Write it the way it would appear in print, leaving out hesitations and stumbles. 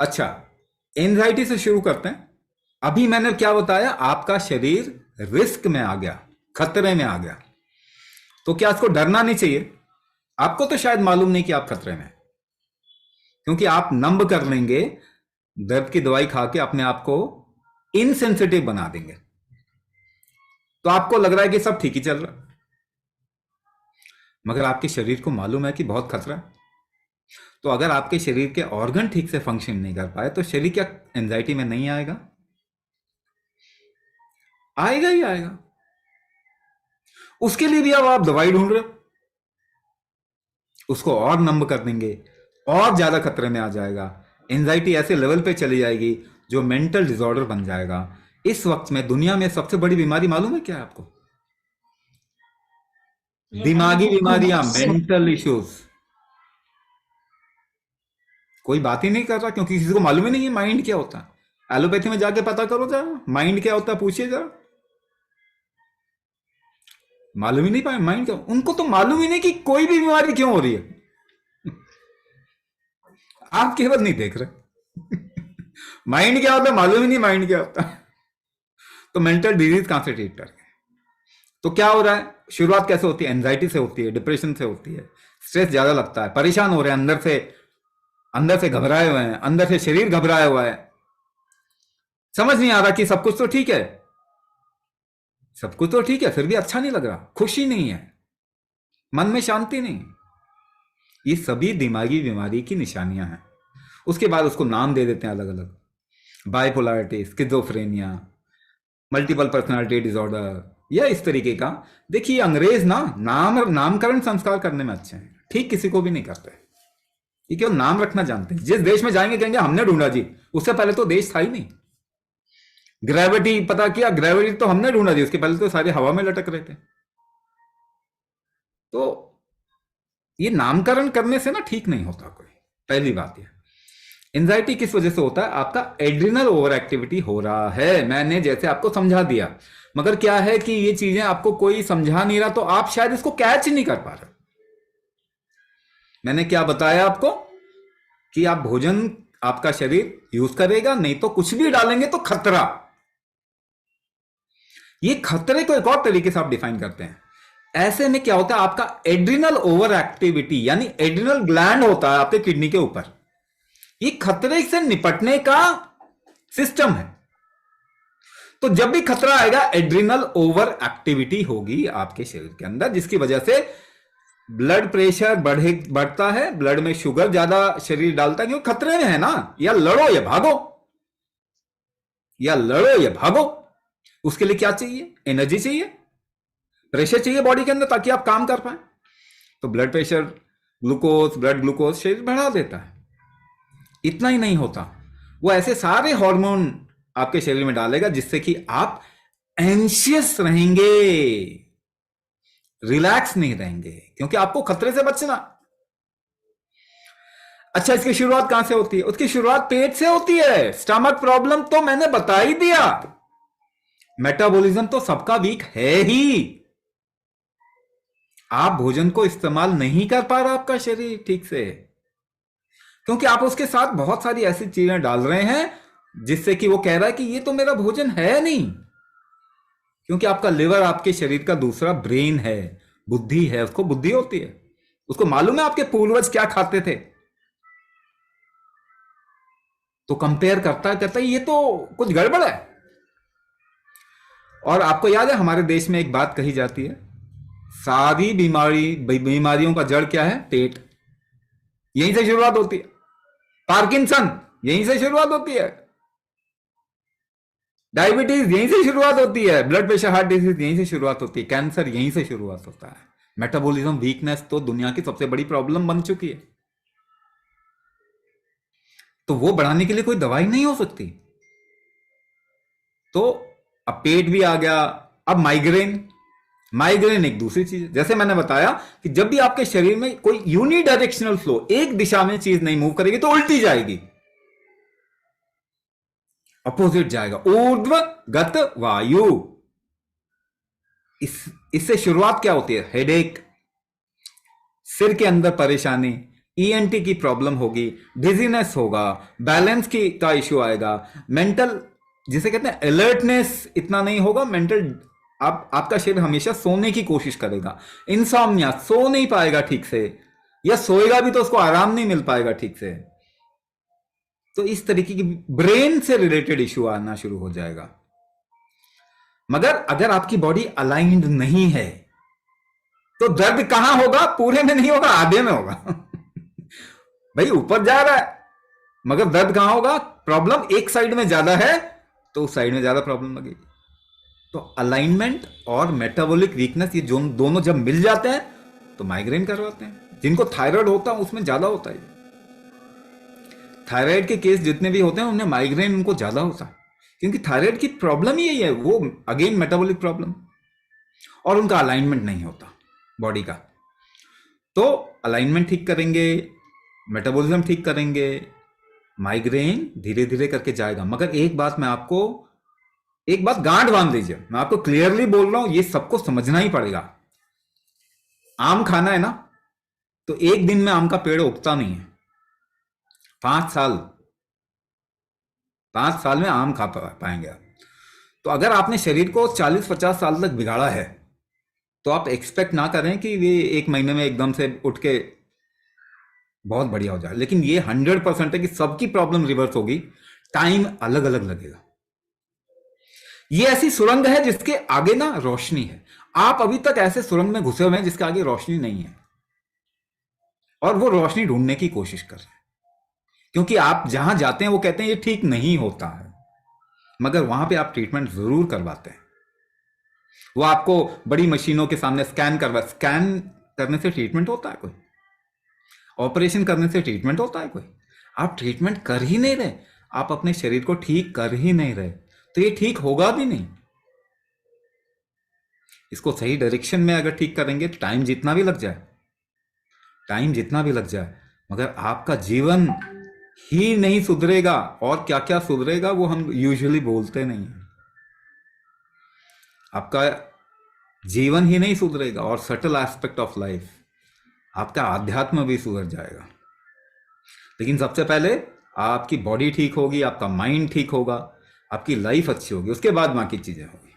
अच्छा, एंजाइटी से शुरू करते हैं। अभी मैंने क्या बताया, आपका शरीर रिस्क में आ गया, खतरे में आ गया, तो क्या इसको डरना नहीं चाहिए? आपको तो शायद मालूम नहीं कि आप खतरे में हैं, क्योंकि आप नंब कर लेंगे, दर्द की दवाई खा के अपने आप को इनसेंसिटिव बना देंगे, तो आपको लग रहा है कि सब ठीक ही चल रहा है, मगर आपके शरीर को मालूम है कि बहुत खतरा है। तो अगर आपके शरीर के ऑर्गन ठीक से फंक्शन नहीं कर पाए तो शरीर क्या एंजाइटी में नहीं आएगा? आएगा ही आएगा। उसके लिए भी अब आप दवाई ढूंढ रहे हो, उसको और नंब कर देंगे, और ज्यादा खतरे में आ जाएगा, एंजाइटी ऐसे लेवल पे चली जाएगी जो मेंटल डिसऑर्डर बन जाएगा। इस वक्त में दुनिया में सबसे बड़ी बीमारी मालूम है क्या है आपको? ये मैंने दिमागी बहुत बीमारियां, सुन। Mental issues. कोई बात ही नहीं कर रहा, क्योंकि किसी को मालूम ही नहीं है माइंड क्या होता है। एलोपैथी में जाके पता करो जरा, माइंड क्या होता है, पूछिए जरा। मालूम ही नहीं पाए माइंड क्या, उनको तो मालूम ही नहीं कि कोई भी बीमारी क्यों हो रही है। आप केवल नहीं देख रहे। माइंड क्या होता है मालूम ही नहीं, माइंड क्या होता है। तो मेंटल डिजीज कहां से ट्रीट करें? तो क्या हो रहा है, शुरुआत कैसे होती है? एंजाइटी से होती है, डिप्रेशन से होती है, स्ट्रेस ज्यादा लगता है, परेशान हो रहे हैं अंदर से, अंदर से घबराए हुए हैं, अंदर से शरीर घबराया हुआ है, समझ नहीं आ रहा कि सब कुछ तो ठीक है, सब कुछ तो ठीक है, फिर भी अच्छा नहीं लग रहा, खुशी नहीं है, मन में शांति नहीं। ये सभी दिमागी बीमारी की निशानियां हैं। उसके बाद उसको नाम दे देते हैं अलग अलग, bipolarity, schizophrenia, multiple personality disorder, या इस तरीके का। देखिए अंग्रेज ना नामकरण संस्कार करने में अच्छे हैं, ठीक किसी को भी नहीं करते। ये केवल नाम रखना जानते हैं, जिस देश में जाएंगे कहेंगे हमने ढूंढा जी, उससे पहले तो देश था ही नहीं। ग्रेविटी पता किया, ग्रेविटी तो हमने ढूंढा जी, उसके पहले तो सारे हवा में लटक रहे थे। तो ये नामकरण करने से ना ठीक नहीं होता कोई, पहली बात ये। एंजाइटी किस वजह से होता है? आपका एड्रिनल ओवर एक्टिविटी हो रहा है, मैंने जैसे आपको समझा दिया, मगर क्या है कि ये चीजें आपको कोई समझा नहीं रहा, तो आप शायद इसको कैच नहीं कर पा रहे। मैंने क्या बताया आपको कि आप भोजन आपका शरीर यूज करेगा, नहीं तो कुछ भी डालेंगे तो खतरा। ये खतरे को एक और तरीके से आप डिफाइन करते हैं। ऐसे में क्या होता है, आपका एड्रिनल ओवर एक्टिविटी, यानी एड्रिनल ग्लैंड होता है आपके किडनी के ऊपर, ये खतरे से निपटने का सिस्टम है। तो जब भी खतरा आएगा, एड्रिनल ओवर एक्टिविटी होगी आपके शरीर के अंदर, जिसकी वजह से ब्लड प्रेशर बढ़ता है, ब्लड में शुगर ज्यादा शरीर डालता है, क्योंकि खतरे में है ना। या लड़ो या भागो, या लड़ो या भागो। उसके लिए क्या चाहिए? एनर्जी चाहिए, प्रेशर चाहिए बॉडी के अंदर, ताकि आप काम कर पाए। तो blood pressure, glucose, blood glucose शरीर बढ़ा देता है। इतना ही नहीं होता, वो ऐसे सारे हार्मोन आपके शरीर में डालेगा जिससे कि आप एंशियस रहेंगे, रिलैक्स नहीं रहेंगे, क्योंकि आपको खतरे से बचना। अच्छा, इसकी शुरुआत कहां से होती है? उसकी शुरुआत पेट से होती है। स्टमक प्रॉब्लम तो मैंने बता ही दिया। मेटाबॉलिज्म तो सबका वीक है ही, आप भोजन को इस्तेमाल नहीं कर पा रहा आपका शरीर ठीक से, क्योंकि आप उसके साथ बहुत सारी ऐसी चीजें डाल रहे हैं जिससे कि वो कह रहा है कि ये तो मेरा भोजन है नहीं। क्योंकि आपका लिवर आपके शरीर का दूसरा ब्रेन है, बुद्धि है, उसको बुद्धि होती है, उसको मालूम है आपके पूर्वज क्या खाते थे। तो कंपेयर करता है, कहता है ये तो कुछ गड़बड़ है। और आपको याद है हमारे देश में एक बात कही जाती है, सारी बीमारियों का जड़ क्या है? पेट। यहीं से शुरुआत होती है। पार्किंसन यहीं से शुरुआत होती है, डायबिटीज यहीं से शुरुआत होती है, ब्लड प्रेशर, हार्ट डिजीज यहीं से शुरुआत होती है, कैंसर यहीं से शुरुआत होता है। मेटाबॉलिज्म वीकनेस तो दुनिया की सबसे बड़ी प्रॉब्लम बन चुकी है, तो वो बढ़ाने के लिए कोई दवाई नहीं हो सकती। तो अब पेट भी आ गया। अब माइग्रेन, माइग्रेन एक दूसरी चीज है। जैसे मैंने बताया कि जब भी आपके शरीर में कोई यूनिडायरेक्शनल फ्लो, एक दिशा में चीज नहीं मूव करेगी तो उल्टी जाएगी, अपोजिट जाएगा, ऊर्ध्व गत वायु। इस इससे शुरुआत क्या होती है? हेडेक, सिर के अंदर परेशानी, ईएनटी की प्रॉब्लम होगी, डिजीनेस होगा, बैलेंस की का इश्यू आएगा, मेंटल जिसे कहते हैं अलर्टनेस इतना नहीं होगा, मेंटल आपका शरीर हमेशा सोने की कोशिश करेगा, इंसोम्निया, सो नहीं पाएगा ठीक से, या सोएगा भी तो उसको आराम नहीं मिल पाएगा ठीक से। तो इस तरीके की ब्रेन से रिलेटेड इश्यू आना शुरू हो जाएगा। मगर अगर आपकी बॉडी अलाइंड नहीं है तो दर्द कहां होगा? पूरे में नहीं होगा, आधे में होगा। भाई ऊपर जा रहा है मगर दर्द कहां होगा? प्रॉब्लम एक साइड में ज्यादा है तो उस साइड में ज्यादा प्रॉब्लम लगेगी। तो अलाइनमेंट और मेटाबॉलिक वीकनेस ये जो दोनों जब मिल जाते हैं तो माइग्रेन करवाते हैं। जिनको थायराइड होता है उसमें ज्यादा होता है। थायराइड के केस जितने भी होते हैं उनमें माइग्रेन उनको ज्यादा होता है, क्योंकि थायराइड की प्रॉब्लम ही यही है, वो अगेन मेटाबॉलिक प्रॉब्लम, और उनका अलाइनमेंट नहीं होता बॉडी का। तो अलाइनमेंट ठीक करेंगे, मेटाबॉलिज्म ठीक करेंगे, माइग्रेन धीरे धीरे करके जाएगा। मगर एक बात मैं आपको, एक बात गांठ बांध लीजिए, मैं आपको क्लियरली बोल रहा हूं, ये सबको समझना ही पड़ेगा। आम खाना है ना, तो एक दिन में आम का पेड़ उगता नहीं है। 5 साल में आम खा पाएंगे आप। तो अगर आपने शरीर को 40-50 साल तक बिगाड़ा है तो आप एक्सपेक्ट ना करें कि वे एक महीने में एकदम से उठ के बहुत बढ़िया हो जाए। लेकिन ये 100% है कि सबकी प्रॉब्लम रिवर्स होगी, टाइम अलग अलग लगेगा। ये ऐसी सुरंग है जिसके आगे ना रोशनी है। आप अभी तक ऐसे सुरंग में घुसे हुए हैं जिसके आगे रोशनी नहीं है, और वो रोशनी ढूंढने की कोशिश कर रहे हैं। क्योंकि आप जहां जाते हैं वो कहते हैं ये ठीक नहीं होता है, मगर वहां पे आप ट्रीटमेंट जरूर करवाते हैं। वो आपको बड़ी मशीनों के सामने स्कैन करने से ट्रीटमेंट होता है कोई? ऑपरेशन करने से ट्रीटमेंट होता है कोई? आप ट्रीटमेंट कर ही नहीं रहे, आप अपने शरीर को ठीक कर ही नहीं रहे, तो ये ठीक होगा भी नहीं। इसको सही डायरेक्शन में अगर ठीक करेंगे तो टाइम जितना भी लग जाए, मगर आपका जीवन ही नहीं सुधरेगा। और क्या क्या सुधरेगा वो हम यूजुअली बोलते नहीं हैं। आपका जीवन ही नहीं सुधरेगा, और सटल एस्पेक्ट ऑफ लाइफ, आपका आध्यात्म भी सुधर जाएगा। लेकिन सबसे पहले आपकी बॉडी ठीक होगी, आपका माइंड ठीक होगा, आपकी लाइफ अच्छी होगी, उसके बाद बाकी चीजें होगी।